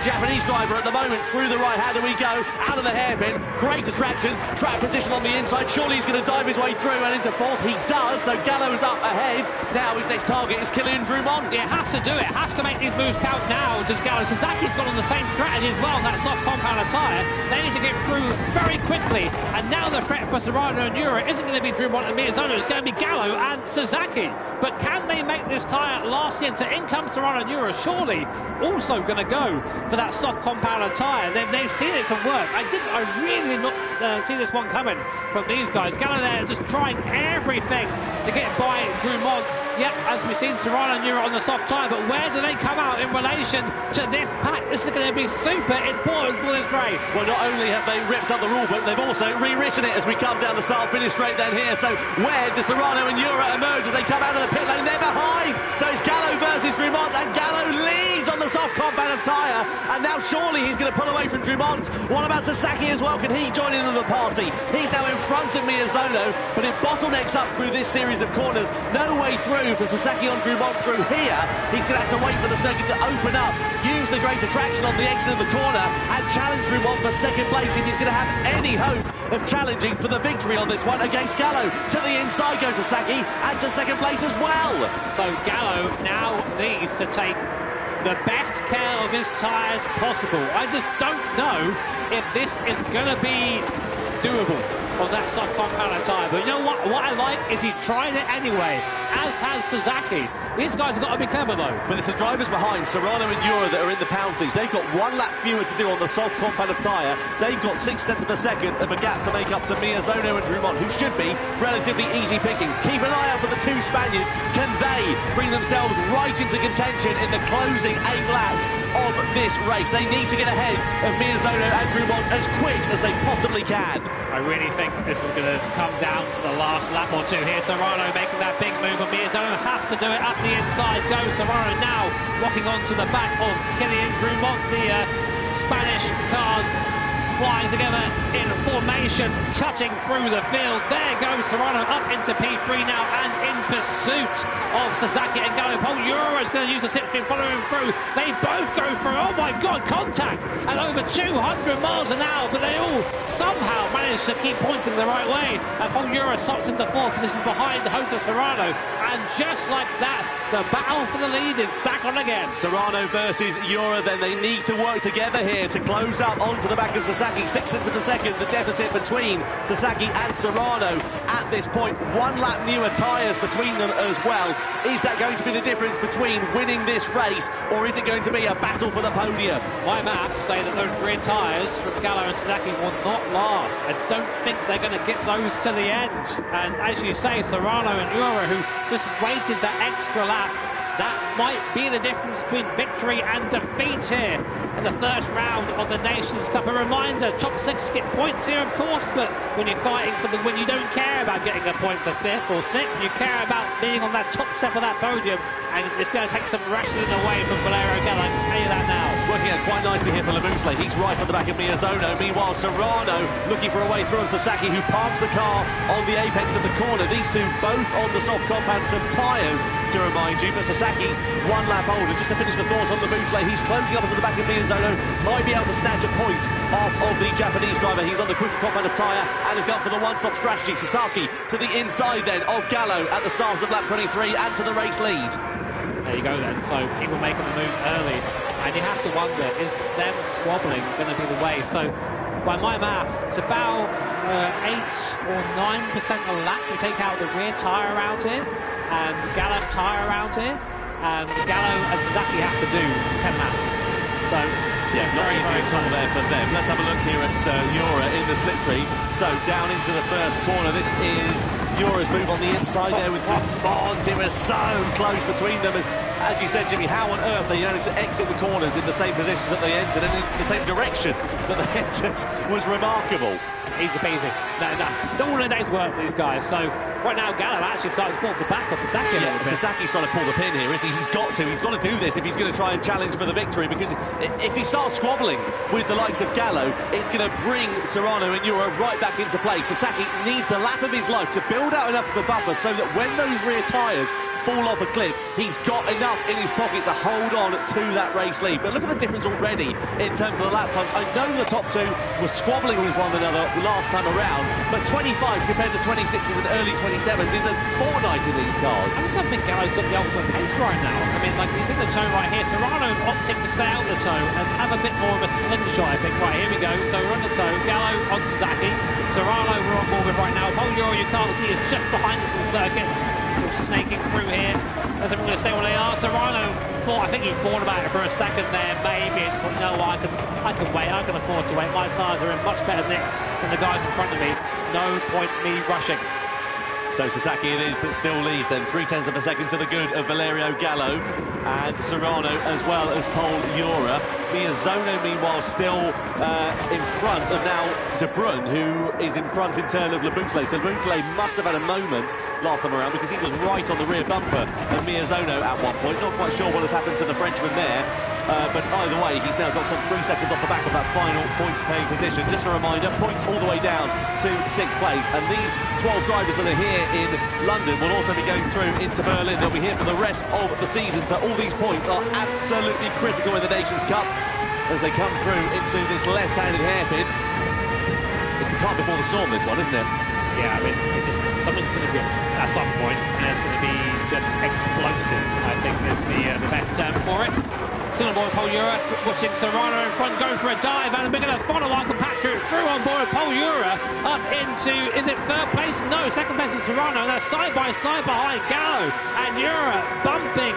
Japanese driver at the moment. Through the right, how do we go? Out of the hairpin, great attraction, track position on the inside. Surely he's going to dive his way through and into 4th. He does, so Gallo's up ahead. Now his next target is Kylian Dumont. It has to do it, has to make these moves count now. Does Gallo? Sasaki's got on the same strategy as well, that soft compound tyre. They need to get through very quickly, and now the threat for Serrano and Ura isn't going to be Dumont and Miyazono, it's going to be Gallo and Sasaki. But can they make this tyre last in? So in comes Serrano and Ura, surely also going to go for that soft compound tyre. They've seen it can work. I really did not see this one coming from these guys. Gallo there just trying everything to get by Dumont. Yep, as we've seen, Serrano and Ura on the soft tyre, but where do they come out in relation to this pack? This is going to be super important for this race. Well, not only have they ripped up the rule book, they've also rewritten it as we come down the start-finish straight down here. So where do Serrano and Ura emerge as they come out of the pit lane? They're behind. So it's Gallo versus Dumont, and Gallo leads on the soft compound tyre, and now surely he's going to pull away from Dumont. What about Sasaki as well? Can he join in on the party? He's now in front of Miyazono, but it bottlenecks up through this series of corners. No way through for Sasaki on Dumont through here. He's going to have to wait for the circuit to open up, use the great attraction on the exit of the corner, and challenge Dumont for second place if he's going to have any hope of challenging for the victory on this one against Gallo. To the inside goes Sasaki, and to second place as well. So Gallo now needs to take the best care of his tyres possible. I just don't know if this is going to be doable on that soft compound tyre. But you know what I like is he tried it anyway, as has Sasaki. These guys have got to be clever though. But it's the drivers behind, Serrano and Ura, that are in the penalties. They've got 1 lap fewer to do on the soft compound tyre. They've got 0.6 of a second of a gap to make up to Miyazono and Dumont, who should be relatively easy pickings. Keep an eye out for the 2 Spaniards. Can they bring themselves right into contention in the closing 8 laps of this race? They need to get ahead of Miyazono and Dumont as quick as they possibly can. I really think think this is going to come down to the last lap or two here. Serrano making that big move, and Miyazono has to do it up the inside. Goes Serrano now, locking onto the back of Kylian Drumont, the Spanish cars flying together in formation, cutting through the field. There goes Serrano up into P3 now and in pursuit of Sasaki and Gallo. Paul Euro is going to use the slipstream, following him through. They both go through. Oh my God, contact at over 200 miles an hour, but they all somehow manage to keep pointing the right way. And Paul Euro slots into fourth position behind Jose Serrano. And just like that, the battle for the lead is back on again. Serrano versus Euro, then they need to work together here to close up onto the back of Sasaki. 6/10 of a second, the deficit between Sasaki and Serrano at this point. 1 lap newer tyres between them as well. Is that going to be the difference between winning this race, or is it going to be a battle for the podium? My maths say that those rear tyres from Gallo and Sasaki will not last. I don't think they're going to get those to the end. And as you say, Serrano and Euro, who just waited that extra lap, that might be the difference between victory and defeat here in the first round of the Nations Cup. A reminder, top 6 get points here, of course, but when you're fighting for the win, you don't care about getting a point for 5th or 6th. You care about being on that top step of that podium, and it's going to take some wrestling away from Valerio Gallo, I can tell you that now. It's working out quite nicely here for Labusle. He's right on the back of Miyazono. Meanwhile, Serrano looking for a way through on Sasaki, who parks the car on the apex of the corner. These two both on the soft compound tyres, to remind you, but Sasaki's 1 lap older. Just to finish the thoughts on Labusle, he's closing up onto the back of Miyazono, might be able to snatch a point off of the Japanese driver. He's on the quicker compound of tyre and has gone for the one-stop strategy. Sasaki to the inside then of Gallo at the start of lap 23 and to the race lead. There you go then, so people making the moves early, and you have to wonder, is them squabbling going to be the way? So by my maths, it's about 8 or 9% a lap we take out the rear tyre around here, and the Gallo tyre around here, and Gallo and Sasaki have to do 10 laps. So yeah, not easy at all there for them. Let's have a look here at Euro in the slipstream. So down into the first corner. This is Euro's move on the inside there with Drumont. It was so close between them. And as you said, Jimmy, how on earth they managed to exit the corners in the same positions that they entered and in the same direction that they entered was remarkable. Easy peasy. No, all in a day's work for these guys. So right now, Gallo actually starting to fall off the back of Sasaki a little bit. Sasaki's trying to pull the pin here, isn't he? He's got to do this if he's going to try and challenge for the victory, because if he starts squabbling with the likes of Gallo, it's going to bring Serrano and Euro right back into play. Sasaki needs the lap of his life to build out enough of a buffer so that when those rear tyres fall off a cliff, he's got enough in his pocket to hold on to that race lead. But look at the difference already in terms of the lap time. I know the top two were squabbling with one another last time around, but 25s compared to 26s and early 27s is a fortnight in these cars. I just don't think Gallo's got the ultimate pace right now. I mean, like, he's in the toe right here. Serrano opting to stay out the toe and have a bit more of a slingshot, I think. Right, here we go. So we're on the toe. Gallo on Sasaki. Serrano we're on board with right now. Paul Euro, you can't see, is just behind us on the circuit. Snaking through here. I think we're going to stay where they are. Serrano I think he thought about it for a second there, maybe, and thought, no, I can wait, I can afford to wait. My tyres are in much better nick than the guys in front of me. No point me rushing. So Sasaki it is that still leads then, 0.3 of a second to the good of Valerio Gallo and Serrano as well as Paul Euro. Miyazono meanwhile still in front of now De Bruyne, who is in front in turn of Labusle. So Labusle must have had a moment last time around because he was right on the rear bumper of Miyazono at one point. Not quite sure what has happened to the Frenchman there. But either way, he's now dropped some 3 seconds off the back of that final points-paying position. Just a reminder, points all the way down to 6th place. And these 12 drivers that are here in London will also be going through into Berlin. They'll be here for the rest of the season. So all these points are absolutely critical in the Nations Cup as they come through into this left-handed hairpin. It's the calm before the storm, this one, isn't it? Yeah, I mean, something's going to give at some point, and it's going to be just explosive, I think is the best term for it. Still on board Paul Euro, watching Serrano in front, go for a dive, and we're going to follow our compatriot through on board Paul Euro up into, is it 3rd place? No, 2nd place is Serrano, and they're side by side behind Gallo and Euro bumping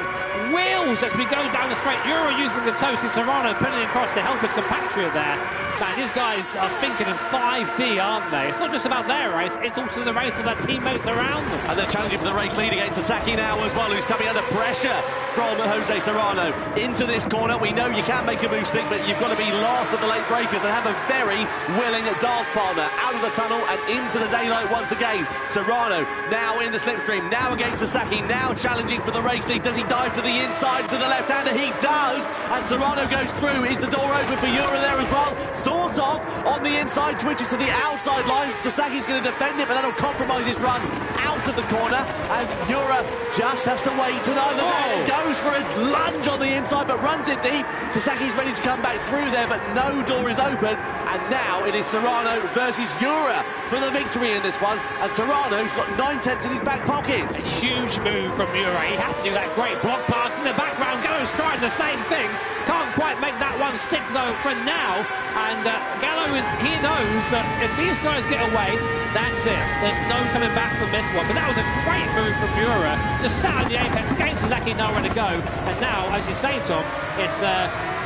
wheels as we go down the straight. Euro using the toe, see Serrano putting it across to help his compatriot there. Man, these guys are thinking in 5D, aren't they? It's not just about their race, it's also the race of their teammates around them. And they're challenging for the race lead against Sasaki now as well, who's coming under pressure from Jose Serrano into this corner. We know you can make a move stick, but you've got to be last of the late breakers and have a very willing dance partner out of the tunnel and into the daylight once again. Serrano now in the slipstream, now against Sasaki, now challenging for the race lead. Does he dive to the inside, to the left-hander? He does, and Serrano goes through. Is the door open for Jura there as well? Sort of, on the inside, twitches to the outside line. Sasaki's going to defend it, but that'll compromise his run out of the corner, and Jura just has to wait to either man. Goes for a lunge on the inside, but runs it deep. Sasaki's ready to come back through there, but no door is open, and now it is Serrano versus Jura for the victory in this one, and Serrano's got 9/10 in his back pocket. Huge move from Jura. He has to do that great block pass in the background. Gallo's trying the same thing. Can't quite make that one stick though for now, and Gallo he knows that if these guys get away, that's it. There's no coming back from this one. But that was a great move from Jura. Just sat on the apex, gave Sasaki nowhere to go, and now, as you say, Tom, it's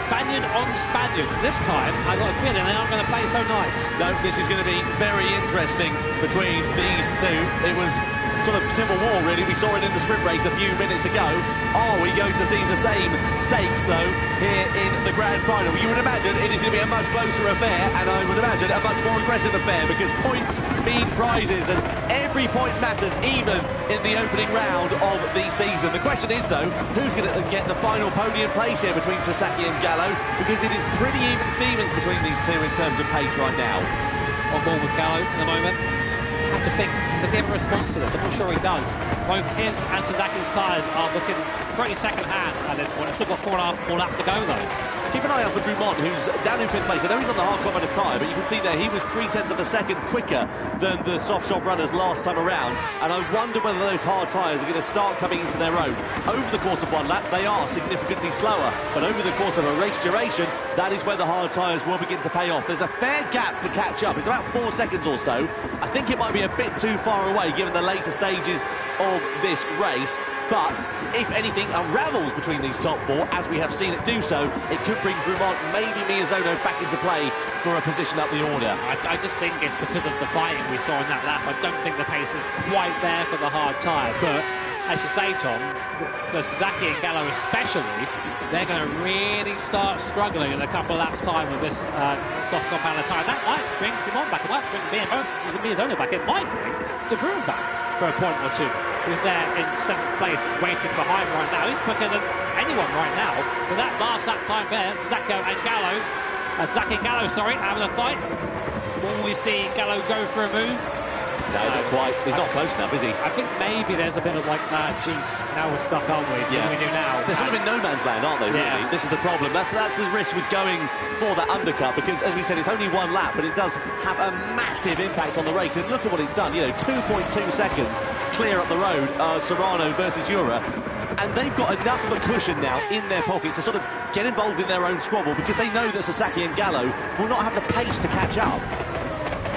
Spaniard on Spaniard. This time, I got a feeling they aren't going to play so nice. No, this is going to be very interesting between these two. It was sort of civil war, really. We saw it in the sprint race a few minutes ago. Are we going to see the same stakes, though, here in the grand final? You would imagine it is going to be a much closer affair, and I would imagine a much more aggressive affair, because points mean prizes, and every point matters, even in the opening round of the season. The question is, though, who's going to get the final podium place here between Sasaki and Gallo, because it is pretty even Stevens between these two in terms of pace right now. On board with Gallo at the moment. Have to think, does he have a response to this? I'm not sure he does. Both his and Sasaki's tyres are looking pretty second-hand at this point. It's still got 4.5 more laps to go, though. Keep an eye out for Drumont, who's down in 5th place. I know he's on the hard competitive tyre, but you can see there he was 0.3 of a second quicker than the soft shop runners last time around, and I wonder whether those hard tyres are going to start coming into their own. Over the course of one lap, they are significantly slower, but over the course of a race duration, that is where the hard tyres will begin to pay off. There's a fair gap to catch up. It's about 4 seconds or so. I think it might be a bit too far away, given the later stages of this race. But if anything unravels between these top four, as we have seen it do so, it could bring Drumont, maybe Miyazono, back into play for a position up the order. I just think it's because of the fighting we saw in that lap. I don't think the pace is quite there for the hard tyre. But, as you say, Tom, for Sasaki and Gallo especially, they're going to really start struggling in a couple of laps' time with this soft compound tyre. That might bring Drumont back. It might bring Miyazono back. It might bring De Bruin back for a point or two. Who's there in 7th place, is waiting behind right now. He's quicker than anyone right now. But that last lap time there, Sasaki and Gallo, having a fight. Will we see Gallo go for a move? No, not quite. He's not close enough, is he? I think maybe there's a bit of like, geez, now we're stuck, aren't we? Yeah. What do we do now? They're sort of in no man's land, aren't they, really? Yeah. This is the problem. That's the risk with going for that undercut, because, as we said, it's only one lap, but it does have a massive impact on the race. And look at what it's done. 2.2 seconds clear up the road, Serrano versus Jura. And they've got enough of a cushion now in their pocket to sort of get involved in their own squabble, because they know that Sasaki and Gallo will not have the pace to catch up.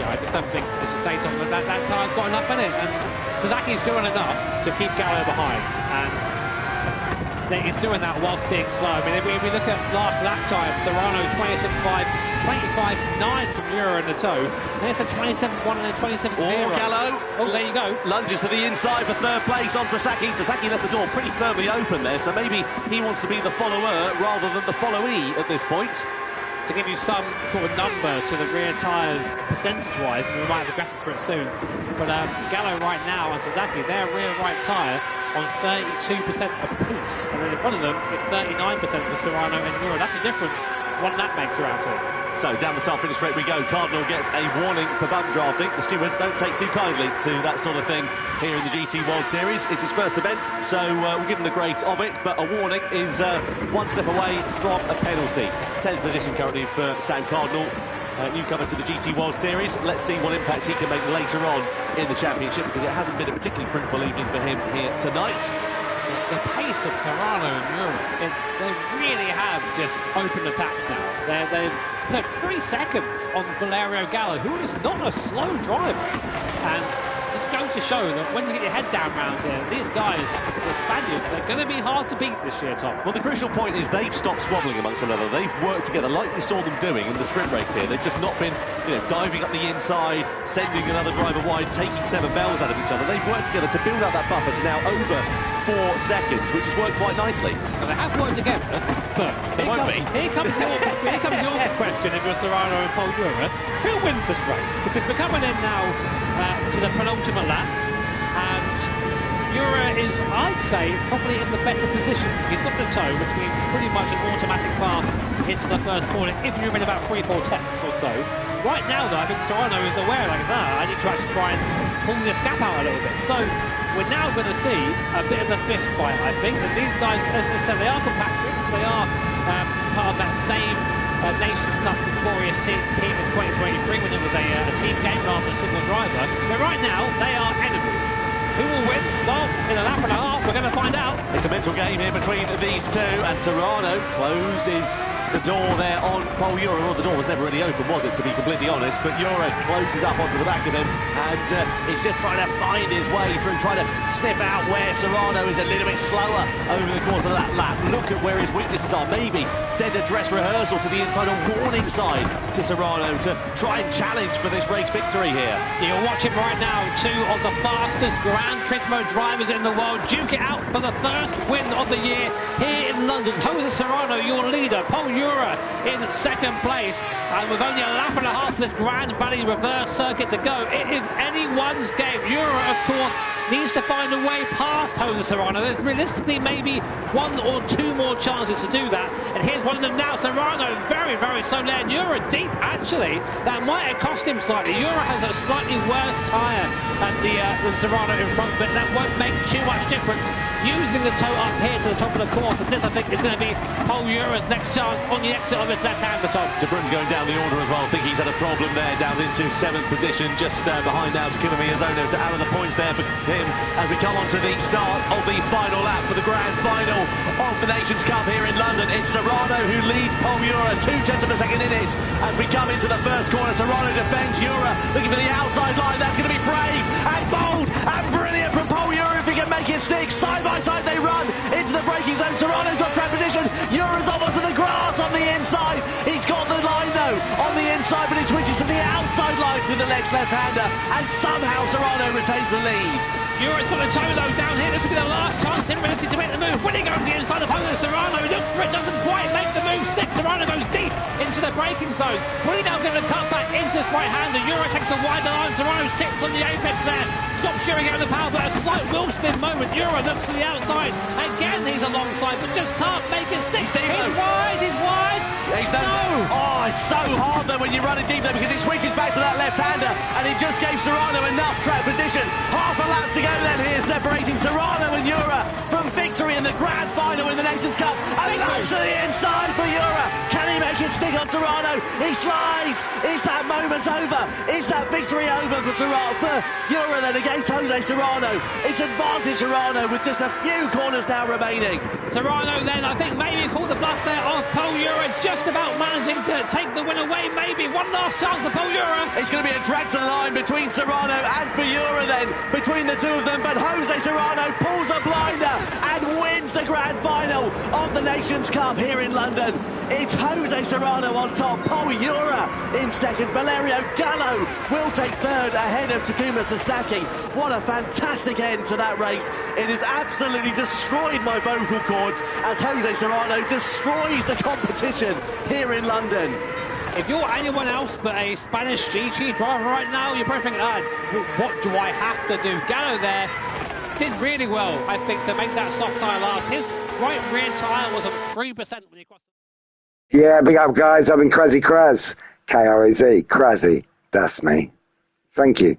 I just don't think, as you say, Tom, that tyre's got enough in it, and Sasaki's doing enough to keep Gallo behind, and he's doing that whilst being slow. I mean, if we look at last lap time, Serrano 26.5, 25.9 from Jura in the toe, there's a 27.1 and a 27.0. Gallo. Oh, there you go. Lunges to the inside for 3rd place on Sasaki. Sasaki left the door pretty firmly open there, so maybe he wants to be the follower rather than the followee at this point. To give you some sort of number to the rear tyres percentage-wise, and we might have a graphic for it soon, but Gallo right now and Sasaki, their rear right tyre on 32% apiece, and then in front of them it's 39% for Serrano and Jura. That's the difference one lap makes around here. So down the start finish straight we go. Cardinal gets a warning for bump drafting. The stewards don't take too kindly to that sort of thing here in the GT World Series. It's his first event, so we'll give him the grace of it, but a warning is one step away from a penalty. 10th position currently for Sam Cardinal, newcomer to the GT World Series. Let's see what impact he can make later on in the championship, because it hasn't been a particularly fruitful evening for him here tonight. The pace of Serrano and Jura, they really have just opened the taps now. They've put 3 seconds on Valerio Gallo, who is not a slow driver. And It's going to show that when you get your head down round here, these guys, the Spaniards, they're going to be hard to beat this year, Tom. Well, the crucial point is they've stopped squabbling amongst one another. They've worked together like we saw them doing in the sprint race here. They've just not been, diving up the inside, sending another driver wide, taking 7 bells out of each other. They've worked together to build out that buffer to now over 4 seconds, which has worked quite nicely. And they have worked together, but here comes your question if you're Serrano and Paul Jura. Who wins this race? Because we're coming in now to the penultimate lap, and Jura is, I'd say, probably in the better position. He's got the toe, which means pretty much an automatic pass into the first corner if you're in about 3-4 tenths or so. Right now, though, I think Serrano is aware, I need to actually try and pull this gap out a little bit. So we're now going to see a bit of a fist fight, I think. And these guys, as I said, they are compatriots. They are part of that same Nations Cup victorious team in 2023 when it was a team game rather than a single driver. But right now, they are enemies. Who will win? Well, in a lap and a half, we're going to find out. It's a mental game here between these two, and Serrano closes the door there on Paul Jura. Well, the door was never really open, was it, to be completely honest? But Jura closes up onto the back of him, and he's just trying to find his way through, trying to sniff out where Serrano is a little bit slower over the course of that lap. Look at where his weaknesses are. Maybe send a dress rehearsal to the inside, a warning sign to Serrano to try and challenge for this race victory here. You're watching right now 2 of the fastest Gran Turismo drivers in the world duke it out for the first win of the year here in London. Jose Serrano, your leader, Paul Jura in second place, and with only a lap and a half of this Grand Valley reverse circuit to go, it is anyone's game. Jura, of course, needs to find a way past Jose Serrano. There's realistically maybe 1 or 2 more chances to do that, and here's one of them now. Serrano very, very slow there, and Jura deep, actually. That might have cost him slightly. Jura has a slightly worse tyre than Serrano in front, but that won't make too much difference. Using the toe up here to the top of the course, and this, I think, is going to be Paul Jura's next chance on the exit of his left-hander, Tom. De Bruyn's going down the order as well. I think he's had a problem there, down into 7th position, just behind now to Takuma Miyazono to add the points there for him as we come on to the start of the final lap for the grand final of the Nations Cup here in London. It's Serrano who leads Paul Jura 0.2 of a second in it as we come into the first corner. Serrano defends Jura, looking for the outside line. That's going to be brave and bold and brilliant from Paul Jura if he can make it stick. Side by side they run into the braking zone. Serrano's got track position. Jura's off onto the grass on the inside. He's got the line though on the inside, but he switches to the outside line with the next left-hander, and somehow Serrano retains the lead. Jura's got the toe though down here. This will be the last chance in realistic to make the move. When he goes to the inside of Jose Serrano, he looks for it, doesn't quite make the move stick. Serrano goes deep into the braking zone. Will he now get the cut back into this right-hander? Jura takes a wider line. Serrano sits on the apex there. Stops Jura out of the power, but a slight wheel spin moment. Jura looks to the outside. Again, he's alongside, but just can't make it stick. He's wide, he's wide. No. Oh, it's so hard though when you run it deep there, because he switches back to that left-hander, and he just gave Serrano enough track position. Half a lap to go then here, separating Serrano and Jura from victory in the grand final in the Nations Cup. And he goes to the inside for Jura. Can he make it stick on Serrano? He slides. Is that moment over? Is that victory over for Jura then against Jose Serrano? It's advantage Serrano with just a few corners now remaining. Serrano then, I think, maybe called the bluff there off Paul Jura, just about managing to take the win away. Maybe one last chance for Paul Jura. It's going to be a drag to the line between Serrano and for Jura then, between the two of them, but Jose Serrano pulls a blinder and wins the grand final of the Nations Cup here in London. It's Jose Serrano on top, Paul Jura in second. Valerio Gallo will take third ahead of Takuma Sasaki. What a fantastic end to that race. It has absolutely destroyed my vocal cords as Jose Serrano destroys the competition here in London. If you're anyone else but a Spanish GT driver right now, you're probably thinking, what do I have to do? Gallo there did really well, I think, to make that soft tyre last. His right rear tyre was on 3% when he crossed. Yeah, big up, guys. I've been Kraz-e-ekraz. K-R-A-Z. Kraz-e. That's me. Thank you.